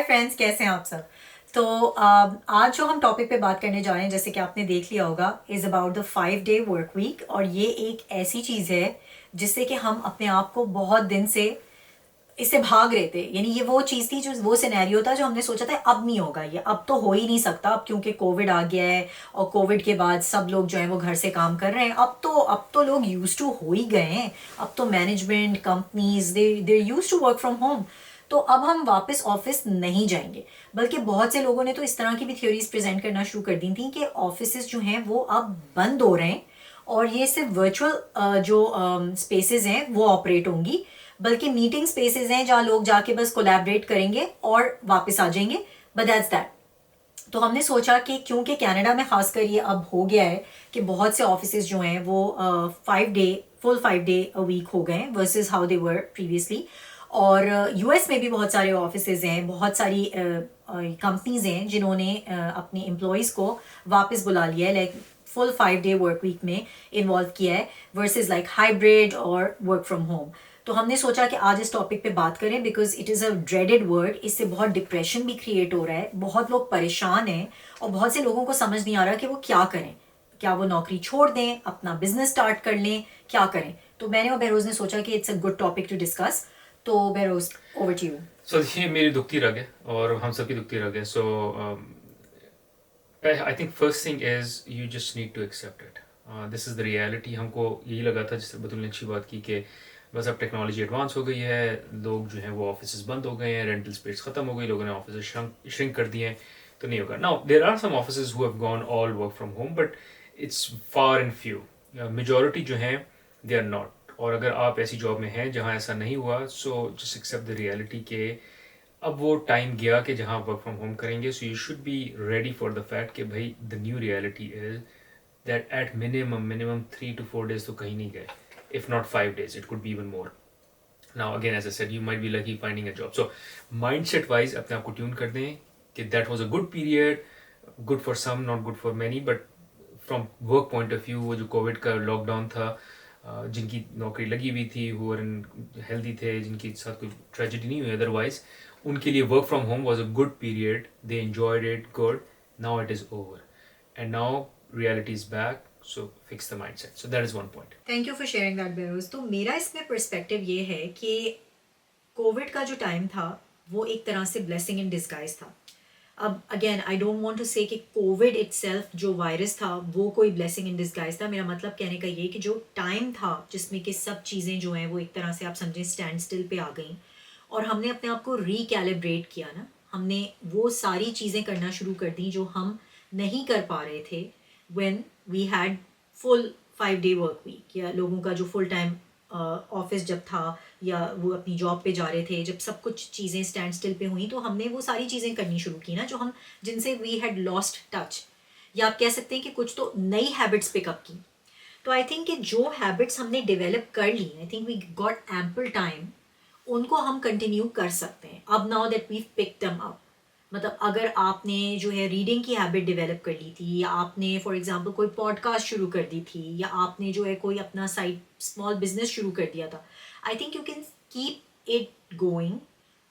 Hi friends, कैसे हैं आप सब। तो आज जो हम टॉपिक पे बात करने जा रहे हैं, जैसे कि आपने देख लिया होगा, is about the 5 day work week. और ये एक ऐसी चीज़ है जिससे कि हम अपने आप को बहुत दिन से इससे भाग रहे थे। यानी ये वो चीज़ थी, जो वो सिनेरियो था जो हमने सोचा था अब नहीं होगा, ये अब तो हो ही नहीं सकता, अब क्योंकि कोविड आ गया है और कोविड के बाद सब लोग जो है वो घर से काम कर रहे हैं। अब तो लोग यूज टू हो ही गए हैं। अब तो management companies they used to work from home. तो अब हम वापस ऑफिस नहीं जाएंगे। बल्कि बहुत से लोगों ने तो इस तरह की भी थ्योरीज प्रेजेंट करना शुरू कर दी थी कि ऑफिस जो हैं वो अब बंद हो रहे हैं और ये सिर्फ वर्चुअल जो स्पेसेस हैं वो ऑपरेट होंगी। बल्कि मीटिंग स्पेसेस हैं जहाँ लोग जाके बस कोलैबोरेट करेंगे और वापस आ जाएंगे। But that's that. तो हमने सोचा कि क्योंकि कनाडा में खासकर ये अब हो गया है कि बहुत से ऑफिस जो हैं वो 5 day full 5 day a week हो गए हैं versus how they were previously. और यूएस में भी बहुत सारे ऑफिस हैं, बहुत सारी कंपनीज हैं जिन्होंने अपने एम्प्लॉयज़ को वापस बुला लिया है, like full 5 day work week में इन्वॉल्व किया है वर्सेस लाइक हाइब्रिड और वर्क फ्रॉम होम। तो हमने सोचा कि आज इस टॉपिक पे बात करें because it is a dreaded word. इससे बहुत डिप्रेशन भी क्रिएट हो रहा है, बहुत लोग परेशान हैं और बहुत से लोगों को समझ नहीं आ रहा कि वो क्या करें। क्या वो नौकरी छोड़ दें, अपना बिजनेस स्टार्ट कर लें, क्या करें। तो मैंने और बहरोज ने सोचा कि it's a good topic to discuss. तो Behroz, over to you. So ये मेरी दुखती रग है और हम सबकी दुखती रग है. So I think first thing is you just need to accept it. This is the reality. हमको यही लगा था, जिससे बतुल ने अच्छी बात की कि बस अब टेक्नोलॉजी एडवांस हो गई है, लोग जो हैं वो ऑफिस बंद हो गए हैं, रेंटल स्पेस ख़त्म हो गई, लोगों ने ऑफिस श्रिंक कर दिए हैं, तो नहीं होगा. Now there are some office who have gone all work from home, but it's far and few. Majority जो हैं दे आर नॉट. और अगर आप ऐसी जॉब में हैं जहाँ ऐसा नहीं हुआ, so just accept the reality के अब वो टाइम गया कि जहाँ वर्क फ्रॉम होम करेंगे. So you should be ready for the fact कि भाई the new reality is that at minimum 3 to 4 days तो कहीं नहीं गए. If not 5 days, it could be even more. Now again, as I said, you might be lucky finding a job. So mindset wise अपने आप को tune कर दें कि that was a good period, good for some, not good for many, but from work point of view, वो जो Covid का lockdown था, जिनकी नौकरी लगी हुई थी, who were हेल्दी थे, जिनके साथ कोई ट्रेजेडी नहीं हुई अदरवाइज, उनके लिए work from home was a good period. They enjoyed it good. Now it is over and now reality is back. So fix the mindset. So that is one point. Thank you for sharing that Behroz. तो मेरा इसमें perspective ये है कि Covid का जो time था वो एक तरह से ब्लेसिंग इन डिस्गाइज था। अब again I don't want to say कि कोविड इटसेल्फ जो वायरस था वो कोई ब्लेसिंग इन डिस्गाइज था। मेरा मतलब कहने का ये कि जो टाइम था जिसमें कि सब चीज़ें जो हैं वो एक तरह से आप समझें स्टैंड स्टिल पे आ गई और हमने अपने आप को रिकैलिब्रेट किया ना। हमने वो सारी चीज़ें करना शुरू कर दी जो हम नहीं कर पा रहे थे when we had full 5 day work week, या लोगों का जो फुल टाइम ऑफिस जब था या वो अपनी जॉब पे जा रहे थे, जब सब कुछ चीज़ें स्टैंड स्टिल पे हुई तो हमने वो सारी चीज़ें करनी शुरू की ना जो हम जिनसे वी हैड लॉस्ट टच, या आप कह सकते हैं कि कुछ तो नई हैबिट्स पिकअप की। तो आई थिंक कि जो हैबिट्स हमने डेवलप कर ली, I think we got ample time, उनको हम कंटिन्यू कर सकते हैं अब now that we pick them up. मतलब अगर आपने जो है रीडिंग की हैबिट डेवलप कर ली थी, या आपने फॉर एग्जांपल कोई पॉडकास्ट शुरू कर दी थी, या आपने जो है कोई अपना साइड स्मॉल बिजनेस शुरू कर दिया था, I think you can keep it going.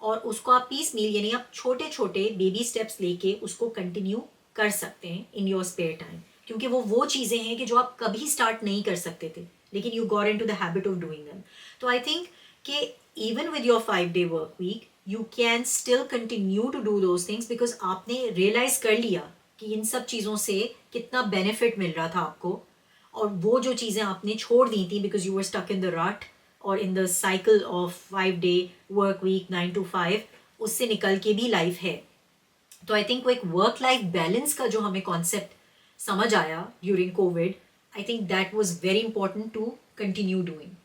और उसको आप पीस मील यानी आप छोटे छोटे बेबी स्टेप्स लेके उसको कंटिन्यू कर सकते हैं इन योर स्पेयर टाइम। क्योंकि वो चीज़ें हैं कि जो आप कभी स्टार्ट नहीं कर सकते थे लेकिन you got into the habit of doing them. तो आई थिंक कि even with your 5 day work week you can still continue to do those things because आपने रियलाइज कर लिया कि इन सब चीज़ों से कितना बेनिफिट मिल रहा था आपको। और वो जो चीज़ें आपने छोड़ दी थी because you were stuck in the rut और in the cycle of 5 day work week 9 to 5, उससे निकल के भी लाइफ है। तो आई थिंक वो एक वर्क लाइफ बैलेंस का जो हमें कॉन्सेप्ट समझ आया during covid, I think that was very important to continue doing.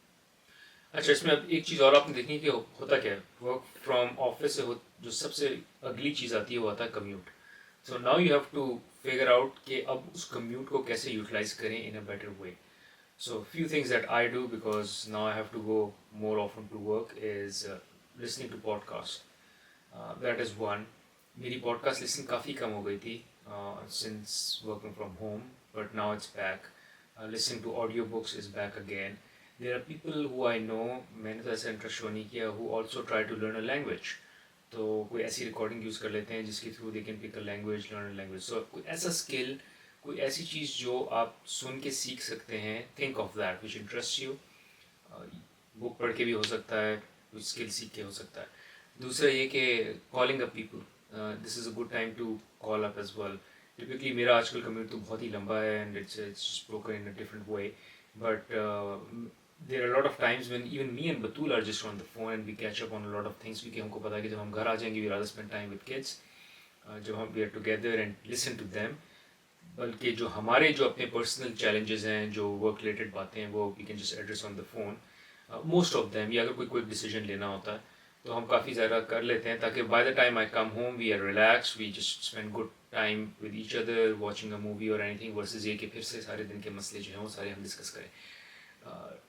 अच्छा, इसमें अब एक चीज़ और आपने देखी कि होता क्या है वर्क फ्रॉम ऑफिस से जो सबसे अगली चीज़ आती है वो आता है commute. So now you have to figure out कि अब उस कम्यूट को कैसे यूटिलाइज करें in a better way. So few things that I do because now I have to go more often to work is listening to podcasts. That is one. मेरी podcast listening काफ़ी कम हो गई थी since working from home, but now it's back. Listening to audiobooks is back again. There are people who I know, मैंने तो ऐसा interest show नहीं किया, who also try to learn a language. तो कोई ऐसी रिकॉर्डिंग यूज़ कर लेते हैं जिसके through they can pick a language, learn a language. So कोई ऐसा स्किल, कोई ऐसी चीज़ जो आप सुन के सीख सकते हैं, think of that which interest you. Book पढ़ के भी हो सकता है, कुछ स्किल सीख के हो सकता है। दूसरा ये कि calling up people, this is a good time to call up as well. Typically मेरा आजकल कम्यूट तो बहुत ही लंबा है and it's broken in a different way, but there are a lot of times when even me and Batul are just on the phone and we catch up on a lot of things, क्योंकि हमको पता है कि जब हम घर आ जाएंगे we rather spend time with kids, जब हम we are together and listen to them, बल्कि जो हमारे जो अपने पर्सनल चैलेंजेस हैं, जो वर्क रिलेटेड बातें हैं, वो we can just address on the phone most of them. या अगर कोई क्विक डिसीजन लेना होता है तो हम काफ़ी ज़्यादा कर लेते हैं, ताकि by the time I come home we are relax, we just spend good time with each other watching a movie और एनीथिंग, वर्सेस ये कि फिर से सारे दिन के मसले जो हैं वो सारे हम डिस्कस करें।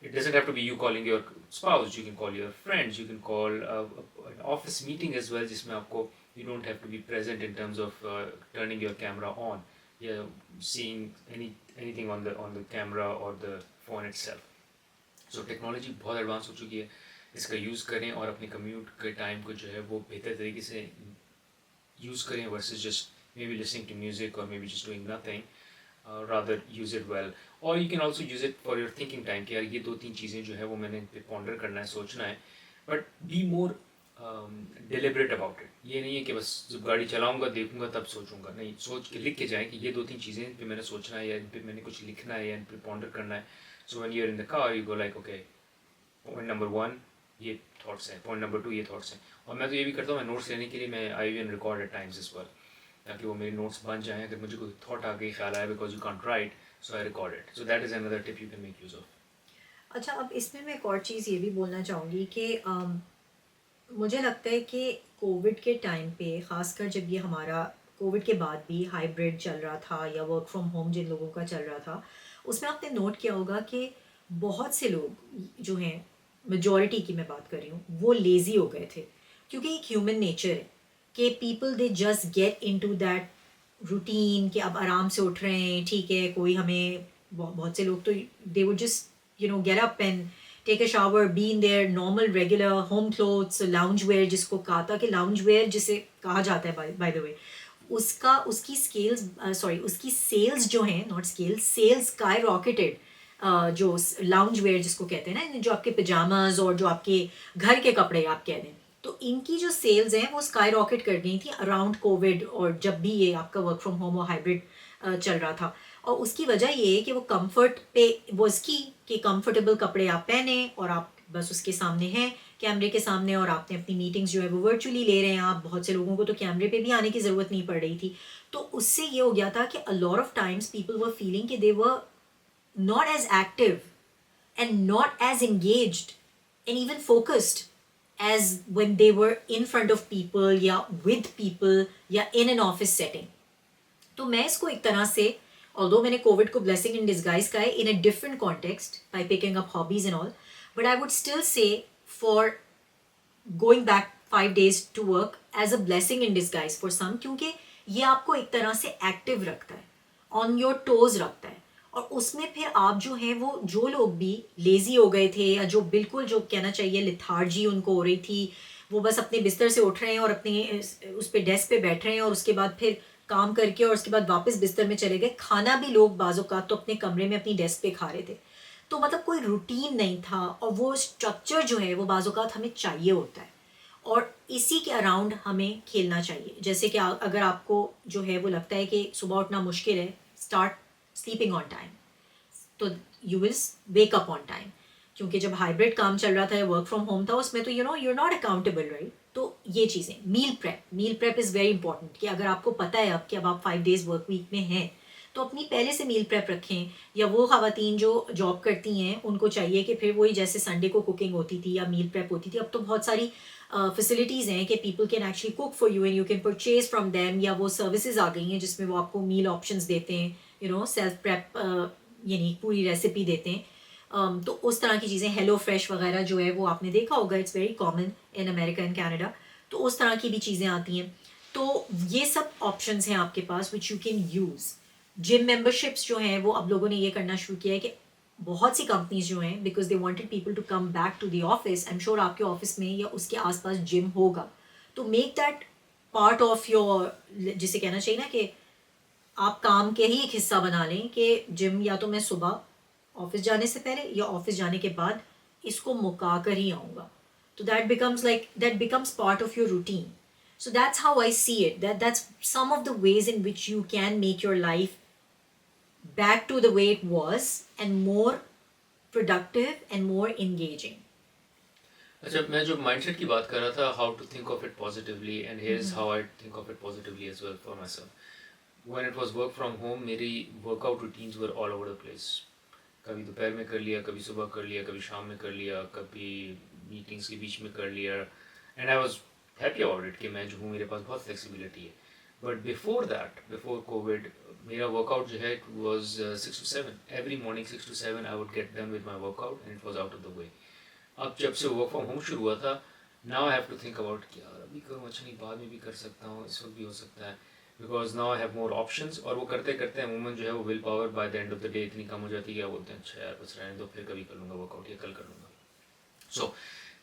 It doesn't have to be you calling your spouse, you can call your friends, you can call an office meeting as well, जिसमें आपको you don't have to be present in terms of turning your camera on, yeah, seeing anything on the camera or the phone itself. So technology बहुत advance हो चुकी है, इसका use करें और अपने कम्यूट के टाइम को जो है वो बेहतर तरीके से यूज़ करें, versus just maybe listening to music और maybe just doing nothing. rather use it well, or you can also use it for your thinking time कि यार ये 2-3 चीज़ें जो है वो मैंने ponder करना है, सोचना है, but be more deliberate about it। ये नहीं है कि बस जब गाड़ी चलाऊंगा देखूंगा तब सोचूंगा, नहीं, सोच के लिख के जाए कि ये 2-3 चीज़ें इन पे मैंने सोचना है या इन पे मैंने कुछ लिखना है या इन पे ponder करना है। So when you're in the car you go like okay, point number 1 ये thoughts हैं, point number 2 ये thoughts हैं। और मैं तो ये भी करता हूँ, मैं notes लेने के लिए मैं I even record at times as well, ताकि वो मेरे नोट्स बन जाएं। अगर मुझे कोई थॉट आ गई, ख्याल आया, because you can't right, so I record it. So that is another tip you can make use of. अच्छा, अब इसमें मैं एक और चीज़ ये भी बोलना चाहूँगी कि मुझे लगता है कि कोविड के टाइम पे, ख़ासकर जब ये हमारा कोविड के बाद भी हाइब्रिड चल रहा था या वर्क फ्रॉम होम जिन लोगों का चल रहा था, उसमें आपने नोट किया होगा कि बहुत से लोग जो हैं, मेजॉरिटी की मैं बात कर रही हूँ, वो लेज़ी हो गए थे। क्योंकि एक ह्यूमन नेचर है कि people they just get into that routine कि अब आराम से उठ रहे हैं, ठीक है, कोई हमें बहुत से लोग तो they would just get up and take a shower, be in their normal regular home clothes, lounge wear जिसको कहा था कि लाउंज वेयर जिसे कहा जाता है बाय द वे, उसकी स्केल्स सॉरी उसकी सेल्स जो हैं, not scales, sales skyrocketed. जो लाउंज वेयर जिसको कहते हैं ना, जो आपके पजामाज और जो आपके घर के कपड़े आप कह दें, तो इनकी जो सेल्स हैं वो स्काई रॉकेट कर गई थी अराउंड कोविड, और जब भी ये आपका वर्क फ्रॉम होम और हाइब्रिड चल रहा था। और उसकी वजह ये है कि वो कंफर्ट पे वो इसकी कि कंफर्टेबल कपड़े आप पहने और आप बस उसके सामने हैं, कैमरे के सामने, और आपने अपनी मीटिंग्स जो है वो वर्चुअली ले रहे हैं आप। बहुत से लोगों को तो कैमरे पे भी आने की ज़रूरत नहीं पड़ रही थी। तो उससे ये हो गया था कि a lot of times people were feeling कि दे वर not as active and not as engaged and even focused as when they were in front of people या with people या in an office setting। तो मैं इसको एक तरह से, although मैंने कोविड को blessing in disguise कहा है in a different context by picking up hobbies and all, but I would still say for going back 5 days to work as a blessing in disguise for some, क्योंकि ये आपको एक तरह से active रखता है, ऑन योर टोज रखता है। और उसमें फिर आप जो हैं वो, जो लोग भी लेज़ी हो गए थे या जो बिल्कुल, जो कहना चाहिए लिथार्जी उनको हो रही थी, वो बस अपने बिस्तर से उठ रहे हैं और अपने उस पे डेस्क पे बैठ रहे हैं और उसके बाद फिर काम करके और उसके बाद वापस बिस्तर में चले गए। खाना भी लोग बाज़-औक़ात तो अपने कमरे में अपनी डेस्क पे खा रहे थे। तो मतलब कोई रूटीन नहीं था, और वो स्ट्रक्चर जो है वो बाज़-औक़ात हमें चाहिए होता है, और इसी के अराउंड हमें खेलना चाहिए। जैसे कि अगर आपको जो है वो लगता है कि सुबह उठना मुश्किल है, स्टार्ट स्लीपिंग ऑन टाइम, तो you will wake up on time. क्योंकि जब हाइब्रिड काम चल रहा था या वर्क फ्रॉम होम था, उसमें तो यूर नॉट अकाउंटेबल, राइट। तो ये चीज़ें, meal prep is very important कि अगर आपको पता है अब कि अब आप 5 डेज़ वर्क वीक में हैं, तो अपनी पहले से मील प्रेप रखें। या वो ख़वातीन जो जॉब करती हैं उनको चाहिए कि फिर वही जैसे संडे को कुकिंग होती थी या मील प्रेप होती थी, अब तो बहुत सारी फैसिलिटीज़ हैं कि people can actually cook for you and you can purchase from them, या वो सर्विसेज आ गई हैं जिसमें वो आपको मील ऑप्शंस देते हैं, सेल्फ प्रेप यानी पूरी रेसिपी देते हैं। तो उस तरह की चीज़ें, हेलो फ्रेश वगैरह जो है वो आपने देखा होगा, it's very common in America and Canada. तो उस तरह की भी चीज़ें आती हैं। तो ये सब ऑप्शंस हैं आपके पास which you can use. Gym memberships जो हैं वो अब लोगों ने ये करना शुरू किया है कि बहुत सी कंपनीज जो हैं, because they wanted people to come back to the office, I am sure आपके ऑफिस में या उसके आसपास जिम होगा, तो make that part of your, जिसे कहना चाहिए ना कि आप काम के ही एक हिस्सा बना लें कि जिम या तो मैं सुबह ऑफिस जाने से पहले या ऑफिस जाने के बाद इसको मुका कर ही आऊँगा. तो that becomes part of your routine. So that's how I see it. That's some of the ways in which you can make your life back to the way it was and more productive and more engaging. अच्छा, मैं जो mindset की बात कर रहा था, how to think of it positively, and here is how I think of it positively as well for myself. When it was work from home, मेरी workout routines were all over the place. कभी दोपहर में कर लिया, कभी सुबह कर लिया, कभी शाम में कर लिया, कभी मीटिंग्स के बीच में कर लिया, and I was happy about it कि मैं जो हूँ, मेरे पास बहुत फ्लेक्सिबिलिटी है. But before that, before covid, मेरा वर्कआउट जो है it was 6 to 7. Every morning 6 to 7 I would get done with my workout and it was out of the way. अब जब से वर्क फ्रॉम होम शुरू हुआ था, now I have to think about कि यार अभी करूँ, अच्छा नहीं बाद में भी कर सकता हूँ, इस वक्त भी हो सकता है, because now I have more options. और वो करते करते अमूमन जो है वो will power by the end of the day इतनी कम हो जाती है कि बोलते हैं अच्छा यार बस रहने दो, फिर कभी कर लूँगा वर्कआउट या कल कर लूँगा. सो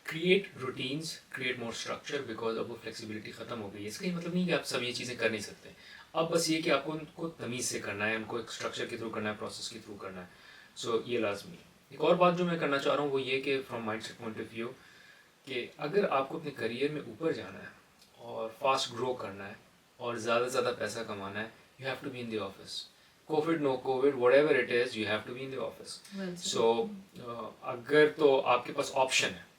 create routines, create more structure, because अब वो फ्लेक्सिबिलिटी ख़त्म हो गई है. इसका ये मतलब नहीं कि आप सब ये चीज़ें कर नहीं सकते. अब बस ये कि आपको उनको तमीज़ से करना है, उनको एक स्ट्रक्चर के थ्रू करना है, प्रोसेस के थ्रू करना है. सो ये लाजमी. एक और बात जो मैं करना चाह रहा हूँ वो ये कि from mindset point of view, कि अगर आपको अपने करियर में ऊपर जाना है और फास्ट ग्रो करना है और ज़्यादा से ज़्यादा पैसा कमाना है, you have to be in the office. Covid no covid, whatever it is, you have to be in the office. So अगर तो आपके पास ऑप्शन है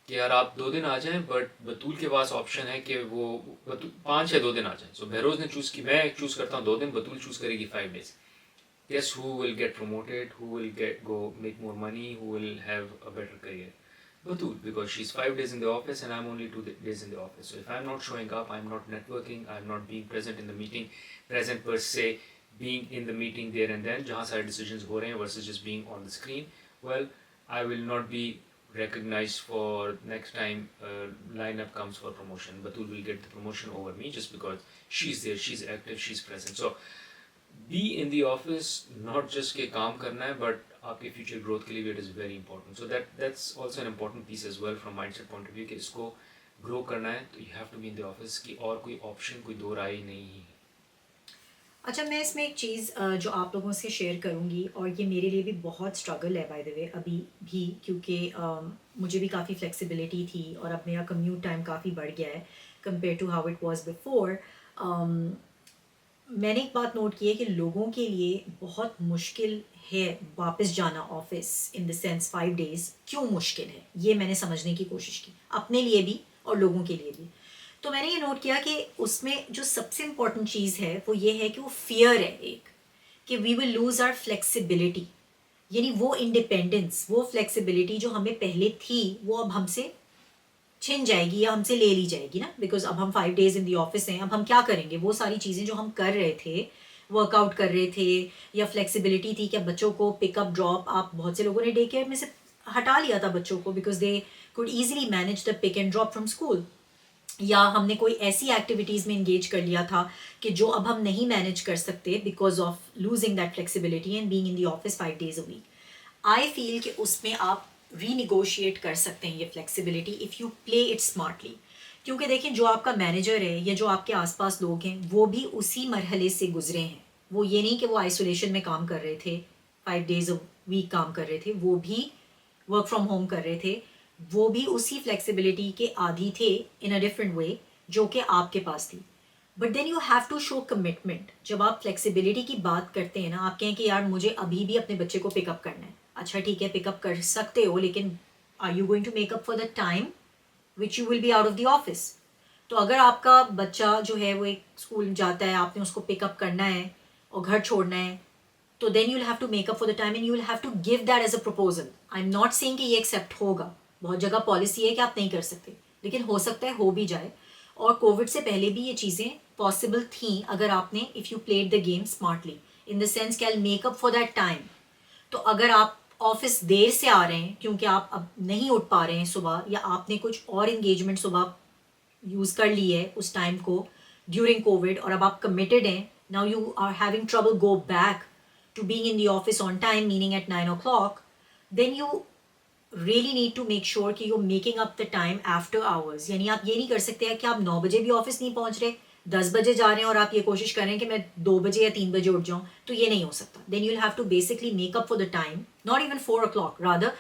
कि यार आप 2 दिन आ जाएं, बट बतूल के पास ऑप्शन है कि वो 5 या 2 दिन आ जाएं. सो बहरोज़ ने चूज़ की, मैं चूज़ करता हूँ 2 दिन, बतूल चूज़ करेगी 5 days. Guess who will get promoted, who will go make more money, who will have a better career? Batul, because she's 5 days in the office and I'm only 2 days in the office. So if I'm not showing up, I'm not networking, I'm not being present in the meeting, present per se, being in the meeting there and then, जहाँ सारे decisions हो रहे हैं versus just being on the screen, well, I will not be recognized for next time lineup comes for promotion. Batul will get the promotion over me just because she's there, she's active, she's present. So be in the office, not just के काम करना है, but आपके future growth के लिए भी it is very important. So that's also an important piece as well from mindset point of view कि इसको ग्रो करना है तो you have to be in the office, की और कोई ऑप्शन, कोई दो राय नहीं है. अच्छा, मैं इसमें एक चीज़ जो आप लोगों से शेयर करूँगी, और ये मेरे लिए भी बहुत स्ट्रगल है बाय द वे अभी भी, क्योंकि मुझे भी काफ़ी फ्लेक्सिबिलिटी थी और अब मेरा कम्यूट टाइम काफ़ी बढ़ गया है compare to how it was before. मैंने एक बात नोट की है कि लोगों के लिए बहुत मुश्किल है वापस जाना office, in the sense 5 days. क्यों मुश्किल है ये मैंने समझने की कोशिश की, अपने लिए भी और लोगों के लिए भी. तो मैंने ये नोट किया कि उसमें जो सबसे इम्पॉर्टेंट चीज़ है वो ये है कि वो फियर है एक, कि we will lose our flexibility. यानी वो इंडिपेंडेंस, वो फ्लेक्सिबिलिटी जो हमें पहले थी वो अब हमसे छिन जाएगी या हमसे ले ली जाएगी ना, बिकॉज अब हम 5 days इन दी ऑफिस हैं. अब हम क्या करेंगे, वो सारी चीज़ें जो हम कर रहे थे, वर्कआउट कर रहे थे, या फ्लेक्सिबिलिटी थी कि बच्चों को पिकअप ड्रॉप, आप बहुत से लोगों ने डे केयर में से हटा लिया था बच्चों को because they could easily manage the pick and drop from school. या हमने कोई ऐसी एक्टिविटीज़ में इंगेज कर लिया था कि जो अब हम नहीं मैनेज कर सकते because of losing that flexibility and being in the office 5 days a week. I feel कि उसमें आप रीनिगोशिएट कर सकते हैं ये flexibility if you play it smartly. क्योंकि देखें, जो आपका मैनेजर है या जो आपके आसपास लोग हैं वो भी उसी मरहले से गुजरे हैं. वो ये नहीं कि वो आइसोलेशन में काम कर रहे थे, 5 days a week काम कर रहे थे, वो भी वर्क फ्रॉम होम कर रहे थे, वो भी उसी फ्लेक्सिबिलिटी के आदी थे इन अ डिफरेंट वे जो कि आपके पास थी. But then you have to show commitment. जब आप फ्लेक्सिबिलिटी की बात करते हैं ना, आप कहें कि यार मुझे अभी भी अपने बच्चे को पिकअप करना है. अच्छा ठीक है, पिकअप कर सकते हो, लेकिन are you going to make up for the time which you will be out of the office. तो अगर आपका बच्चा जो है वो एक स्कूल जाता है, आपने उसको पिकअप करना है और घर छोड़ना है, तो then you will have to make up for the time and you will have to give that as a proposal. I am not saying कि ये एक्सेप्ट होगा, बहुत जगह पॉलिसी है कि आप नहीं कर सकते, लेकिन हो सकता है हो भी जाए. और कोविड से पहले भी ये चीज़ें पॉसिबल थी अगर आपने, if you played the game smartly, in the sense कि I make up for that time. तो अगर आप ऑफिस देर से आ रहे हैं क्योंकि आप अब नहीं उठ पा रहे हैं सुबह, या आपने कुछ और इंगेजमेंट सुबह यूज़ कर ली है उस टाइम को ड्यूरिंग कोविड, और अब आप कमिटेड हैं, now you are having trouble go back to being in the office on time, meaning at 9 o'clock, then you really need to make sure कि you're making up the time after hours. यानी आप ये नहीं कर सकते हैं कि आप 9 बजे भी ऑफिस नहीं पहुंच रहे, 10 बजे जा रहे हैं और आप ये कोशिश कर रहे हैं कि मैं 2 बजे या 3 बजे उठ जाऊं, तो ये नहीं हो सकता. Then you'll have to basically make up for the time, not even 4 o'clock, rather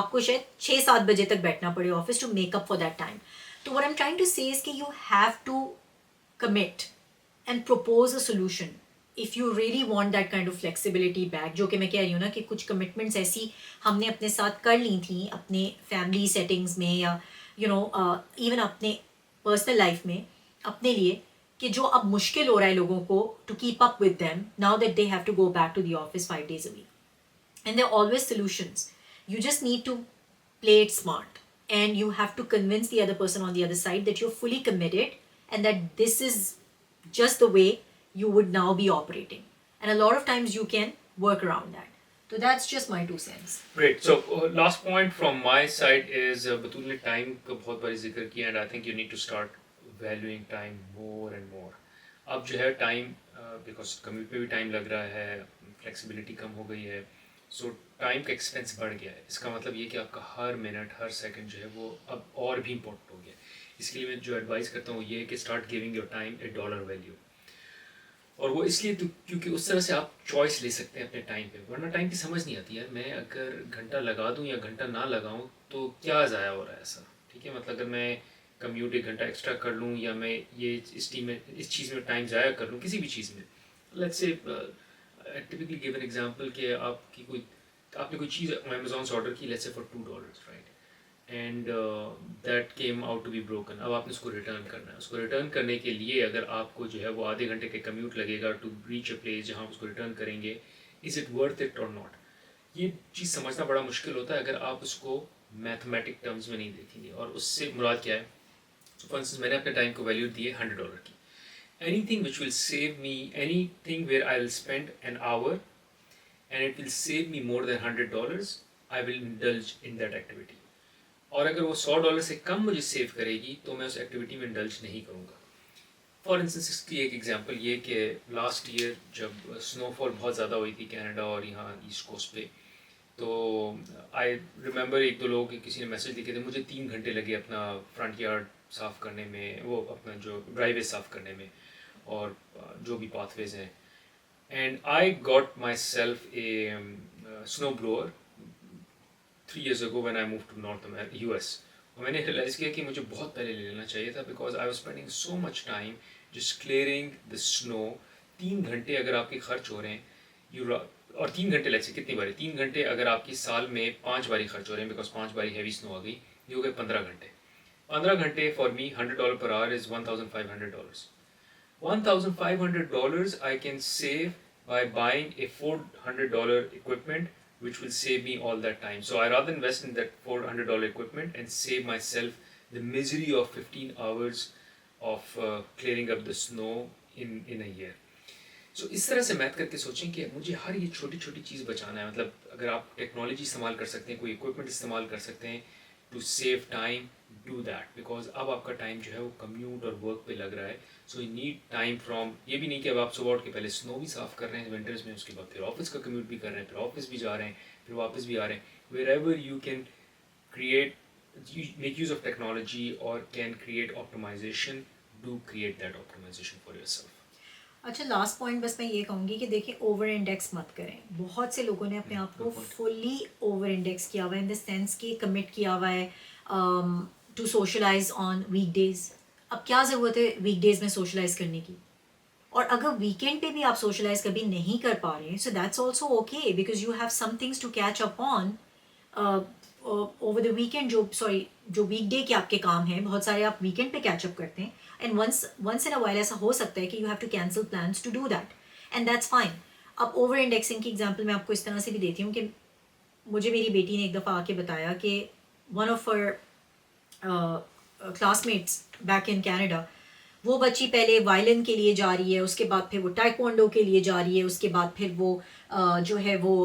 आपको शायद 6-7 बजे तक बैठना पड़े office to make up for that time. तो what I'm trying to say is कि you have to commit and propose a solution if you really want that kind of flexibility back. जो कि मैं कह रही हूँ ना कि कुछ commitments ऐसी हमने अपने साथ कर ली थी अपने family settings में या even अपने personal life में अपने लिए, कि जो अब मुश्किल हो रहा है लोगों को to keep up with them now that they have to go back to the office 5 days a week. And there are always solutions. You just need to play it smart, and you have to convince the other person on the other side that you're fully committed and that this is just the way you would now be operating. And a lot of times you can work around that. So that's just my 2 cents. Great. So last point from my side is बतूल ने time का बहुत बारी जिक्र किया, and I think you need to start valuing time more and more. अब जो है time because commute पे भी time लग रहा है, flexibility कम हो गई है, so time का expense बढ़ गया है. इसका मतलब ये कि आपका हर मिनट हर सेकंड जो है वो अब और भी important हो गया है. इसके लिए मैं जो एडवाइस करता हूँ ये है कि start giving your time a dollar value. और वो इसलिए तो क्योंकि उस तरह से आप चॉइस ले सकते हैं अपने टाइम पे, वरना टाइम की समझ नहीं आती है. मैं अगर घंटा लगा दूं या घंटा ना लगाऊं तो क्या ज़ाया हो रहा है ऐसा, ठीक है. मतलब अगर मैं कम्यूट 1 घंटा एक्स्ट्रा कर लूं या मैं ये इस चीज़ में टाइम ज़ाया कर लूं किसी भी चीज़ में. Let's say typically give an example कि आपने कोई चीज़ अमेज़ॉन से ऑर्डर की, let's say for $2, right, and that came out to be broken. अब आपने उसको रिटर्न करना है. उसको रिटर्न करने के लिए अगर आपको जो है वो आधे घंटे के कम्यूट लगेगा टू रीच अ प्लेस जहाँ उसको रिटर्न करेंगे, इज़ इट वर्थ इट और नॉट, ये चीज़ समझना बड़ा मुश्किल होता है अगर आप उसको मैथमेटिक टर्म्स में नहीं देखेंगे. और उससे मुराद क्या है. सो फॉर इंस्टेंस मैंने अपने टाइम को वैल्यू दी है $100 की. Anything which will save me, anything where I will spend an hour and it will save me more than $100, I will indulge in that activity. और अगर वो $100 से कम मुझे सेव करेगी तो मैं उस एक्टिविटी में इंडल्ज नहीं करूँगा. फॉर इंस्टेंस इसकी एक एग्जांपल ये कि लास्ट ईयर जब स्नोफॉल बहुत ज़्यादा हुई थी कनाडा और यहाँ ईस्ट कोस्ट पे, तो आई रिमेंबर 1-2 लोगों के किसी ने मैसेज लिखे थे, मुझे 3 घंटे लगे अपना फ्रंट यार्ड साफ़ करने में, वो अपना जो ड्राइवे साफ़ करने में और जो भी पाथवेज हैं. And I got my self A snow blower 3 years ago when I moved to North America, US. और मैंने रियलाइज़ किया कि मुझे बहुत पहले ले लेना चाहिए था, because I was spending so much time just clearing the snow. 3 घंटे अगर आपके खर्च हो रहे हैं और 3 घंटे लेट्स से कितनी बारी, 3 घंटे अगर आपकी साल में 5 बारी खर्च हो रहे हैं बिकॉज 5 बारी हैवी स्नो आ गई, ये हो गए 15 घंटे. 15 घंटे for me $100 per hour is $1,500. $1,500 I can save by buying a $400 equipment which will save me all that time. So I rather invest in that $400 equipment and save myself the misery of 15 hours of clearing up the snow in a year. So इस तरह से math करके सोचें कि मुझे हर ये छोटी छोटी चीज़ बचाना है. मतलब अगर आप टेक्नोलॉजी इस्तेमाल कर सकते हैं, कोई इक्विपमेंट इस्तेमाल कर सकते हैं to save time, do that. Because अब आपका टाइम जो है वो कम्यूट और वर्क पे लग रहा है. So you need time from, ये भी नहीं कि अब आप सुबह उठ के पहले स्नो भी साफ़ कर रहे हैं विंटर्स में, उसके बाद फिर ऑफिस का कम्यूट भी कर रहे हैं, फिर ऑफिस भी जा रहे हैं, फिर वापस भी आ रहे हैं. Wherever you can create, make use of technology or can create optimization, do create that optimization for yourself. अच्छा, लास्ट पॉइंट बस मैं ये कहूँगी कि देखिए ओवर इंडेक्स मत करें. बहुत से लोगों ने अपने आप को फुली ओवर इंडेक्स किया हुआ है इन द सेंस कि कमिट किया हुआ है टू सोशलाइज ऑन वीकडेज. अब क्या ज़रूरत है वीकडेज में सोशलाइज करने की, और अगर वीकेंड पे भी आप सोशलाइज कभी नहीं कर पा रहे हैं, so that's also okay because you have some things to catch up on over the weekend. जो वीकडे के आपके काम हैं बहुत सारे आप वीकेंड पे कैचअप करते हैं, and once in a while ऐसा हो सकता है कि you have to cancel plans to do that, and that's fine. अब ओवर इंडेक्सिंग की एग्जांपल मैं आपको इस तरह से भी देती हूँ कि मुझे मेरी बेटी ने एक दफ़ा आके बताया कि one of her classmates back in Canada, वो बच्ची पहले वायलिन के लिए जा रही है, उसके बाद फिर वो टाइक्वांडो के लिए जा रही है, उसके बाद फिर वो जो है वो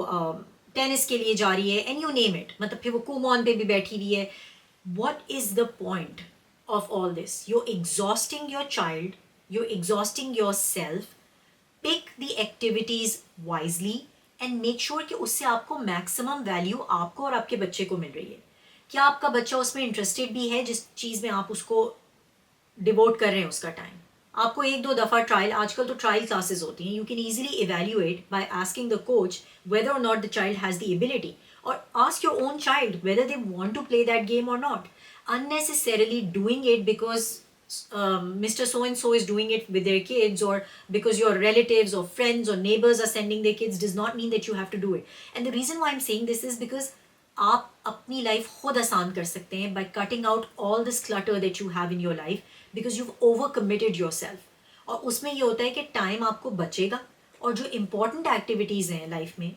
टेनिस के लिए जा रही है, एंड यू नेम इट. मतलब फिर वो कुमॉन पे भी बैठी हुई है. What is the point of all this? You exhausting your child, you exhausting your self. Pick the activities wisely and make sure कि उससे आपको मैक्सिमम वैल्यू आपको और आपके बच्चे को मिल रही है. क्या आपका बच्चा उसमें इंटरेस्टेड भी है जिस चीज़ में आप उसको डिवोट कर रहे हैं उसका टाइम. आपको एक दो दफ़ा ट्रायल, आजकल तो ट्रायल क्लासेस होती हैं, you can easily evaluate by asking the coach whether और not the child has the ability, और ask your own child whether they want to play that game और not. Unnecessarily doing it because Mr. So and so is doing it with their kids, or because your relatives or friends or neighbors are sending their kids, does not mean that you have to do it. And the reason why I'm saying this is because आप अपनी life खुद आसान कर सकते हैं by cutting out all this clutter that you have in your life because you've over committed yourself. और उसमें ये होता है कि टाइम आपको बचेगा, और जो इम्पोर्टेंट एक्टिविटीज़ हैं लाइफ में,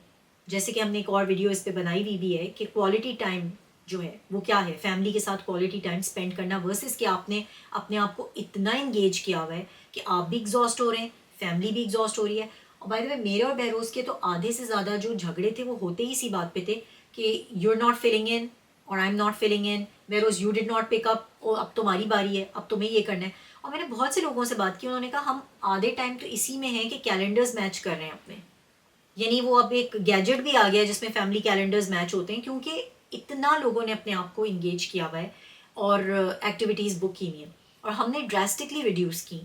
जैसे कि हमने एक और वीडियो इस पे बनाई हुई भी है कि क्वालिटी टाइम जो है वो क्या है, फैमिली के साथ क्वालिटी टाइम स्पेंड करना वर्सेस कि आपने अपने आप को इतना इंगेज किया हुआ है कि आप भी एग्जॉस्ट हो रहे हैं, फैमिली भी एग्जॉस्ट हो रही है. और बाय द वे मेरे और बहरोज़ के तो आधे से ज़्यादा जो झगड़े थे वो होते ही इसी बात पे थे कि you are not filling in और I am not filling in, because you did not pick up, और अब तुम्हारी बारी है, अब तुम्हें ये करना है. और मैंने बहुत से लोगों से बात की, उन्होंने कहा हम आधे टाइम तो इसी में हैं कि कैलेंडर्स मैच कर रहे हैं अपने, यानी वो अब एक गैजेट भी आ गया जिसमें फैमिली कैलेंडर्स मैच होते हैं, क्योंकि इतना लोगों ने अपने आप को इंगेज किया हुआ है और एक्टिविटीज़ बुक की हुई हैं, और हमने ड्रास्टिकली रिड्यूस की.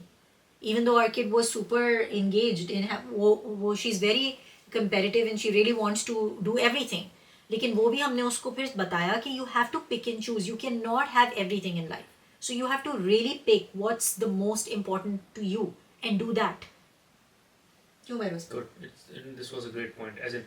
Even though our kid was super engaged in, वो she is very competitive and she really wants to do everything, लेकिन वो भी हमने उसको फिर बताया कि you have to pick and choose, you can not have everything in life, so you have to really pick what's the most important to you and do that. क्यों मैं Good. And this was a great point. As in,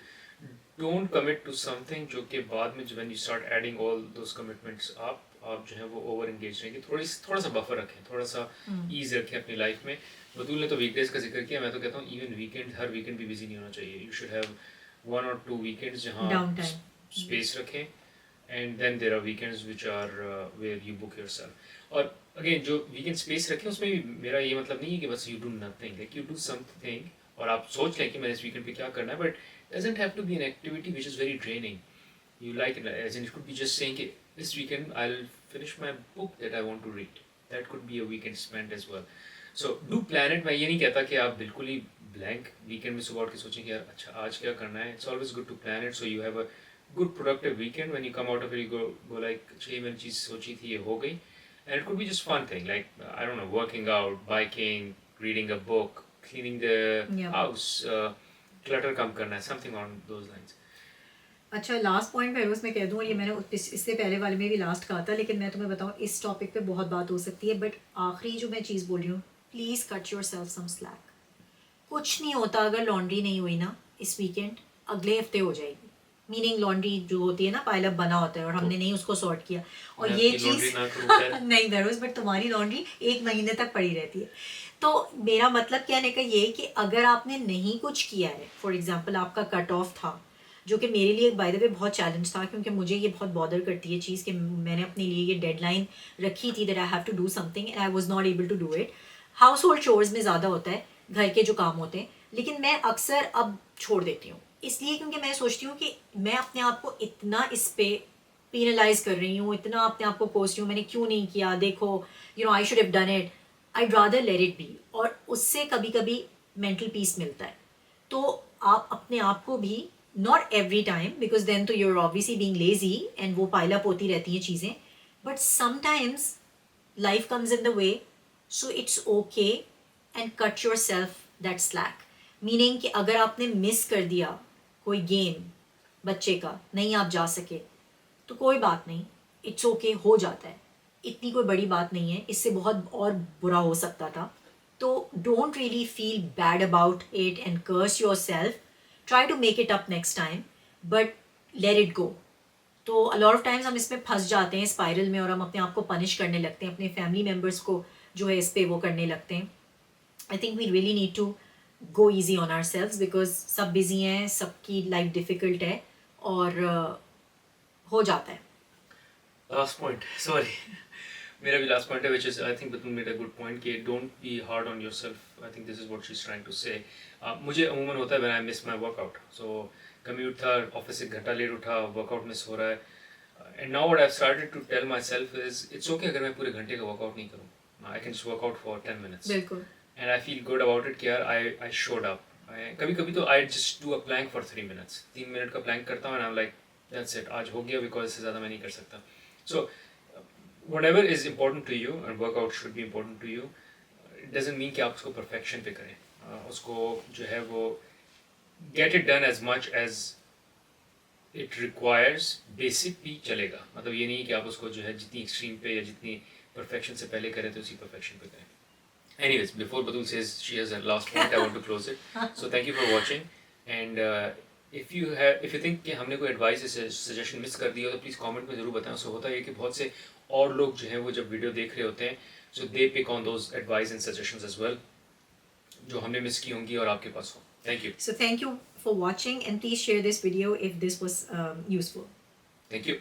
don't commit to something जो कि बाद में when you start adding all those commitments आप जो है वो ओवर एंगेज रहेंगे. थोड़ा सा बफर रखें, थोड़ा सा ईज रखें अपनी लाइफ में. बतूल ने तो वीकडेज का जिक्र किया, मैं तो कहता हूँ इवन वीकेंड, हर वीकेंड भी बिजी नहीं होना चाहिए. You should have 1 or 2 weekends जहाँ डाउन टाइम स्पेस रखें, and then there are weekends which are where you book yourself. और अगेन जो वीकेंड स्पेस रखें उसमें भी मेरा ये मतलब नहीं है कि बस you do nothing, like you do something और आप सोच लें कि मैं इस वीकेंड पे क्या करना है, but doesn't have to be an activity which is very draining. You like it, as in it could be just saying कि this weekend I'll finish my book that I want to read. That could be a weekend spent as well. So do plan it. मैं ये नहीं कहता कि आप बिल्कुल ही blank weekend में सुबह उठ के सोचें कि यार अच्छा आज क्या करना है. It's always good to plan it so you have a good productive weekend. When you come out of it you go like अच्छा ये मैंने चीज़ सोची थी ये हो गई. And it could be just fun thing like I don't know, working out, biking, reading a book, cleaning the house, clutter कम करना है, something on those lines. अच्छा, लास्ट पॉइंट बहरोज़ मैं कह दूँ, और ये मैंने इससे पहले वाले में भी लास्ट कहा था, लेकिन मैं तुम्हें बताऊँ इस टॉपिक पे बहुत बात हो सकती है, बट आखिरी जो मैं चीज़ बोल रही हूँ, please cut your self some slack. कुछ नहीं होता अगर लॉन्ड्री नहीं हुई ना इस वीकेंड, अगले हफ्ते हो जाएगी. मीनिंग लॉन्ड्री जो होती है ना, पाइलअप बना होता है और हमने नहीं उसको सॉर्ट किया, और ये चीज़ नहीं बहरोज़, बट तुम्हारी लॉन्ड्री 1 महीने तक पड़ी रहती है. तो मेरा मतलब कहने का ये कि अगर आपने नहीं कुछ किया है, फॉर एग्जांपल आपका कट ऑफ था, जो कि मेरे लिए बाय द वे बहुत चैलेंज था, क्योंकि मुझे ये बहुत बॉदर करती है चीज़ कि मैंने अपने लिए ये डेडलाइन रखी थी that I have to do something and I was not able to do it. Household chores में ज़्यादा होता है, घर के जो काम होते हैं, लेकिन मैं अक्सर अब छोड़ देती हूँ, इसलिए क्योंकि मैं सोचती हूँ कि मैं अपने आप को इतना इस पे पीनलाइज कर रही हूँ, इतना अपने आप को कोस रही हूँ, मैंने क्यों नहीं किया, देखो you know I should have done it, I rather let it be. और उससे कभी कभी मेंटल पीस मिलता है. तो आप अपने आप को भी, not every time because then तो you're obviously being lazy and वो पाइल अप होती रहती हैं चीज़ें, but sometimes life comes in the way, so it's okay and cut your self that slack. Meaning कि अगर आपने मिस कर दिया कोई गेम बच्चे का, नहीं आप जा सके, तो कोई बात नहीं, इट्स ओके, हो जाता है, इतनी कोई बड़ी बात नहीं है, इससे बहुत और बुरा हो सकता था. तो don't really feel bad about it and curse your self, try to make it up next time, but let it go. तो अ लॉट ऑफ टाइम्स हम इसमें फंस जाते हैं स्पाइरल में, और हम अपने आप को पनिश करने लगते हैं, अपने फैमिली मेम्बर्स को जो है इस पे वो करने लगते हैं. I think we really need to go easy on our selves because सब बिजी हैं, सबकी लाइफ डिफ़िकल्ट है, और हो जाता है. Last point, sorry. मेरा भी last point है, which is I think Batul made a good point कि don't be hard on yourself. I think this is what she's trying to say. मुझे अमूमन होता है when I miss my workout. So commute था, office से घंटा late उठा, workout miss हो रहा है. And now what I've started to tell myself is it's okay अगर मैं पूरे घंटे का वर्कआउट नहीं करूँ. I can just work out for 10 minutes. बिल्कुल. And I feel good about it कि यार I showed up. कभी कभी तो I just do a plank for 3 minutes. 3 minute का plank करता हूँ and I'm like that's it, आज हो गया, because इससे ज़्यादा मैं नहीं कर सकता. So whatever is important to you and workout should be important to you, it doesn't mean कि आप उसको perfection पे करें. उसको जो है वो get it done as much as it requires, basic भी चलेगा. मतलब ये नहीं कि आप उसको जो है जितनी extreme पे या जितनी perfection से पहले करें तो उसी perfection पे करें. Anyways, before Batul says she has a last point, I want to close it. So thank you for watching, and if you think कि हमने कोई advice या suggestion miss कर दी हो तो please comment में ज़रूर बताएं. So होता है कि बहुत से और लोग जो हैं वो जब वीडियो देख रहे होते हैं, so they pick on those advice and suggestions as well, जो हमने मिस की होंगी और आपके पास हो. Thank you. So thank you for watching, and please share this video if this was useful. Thank you.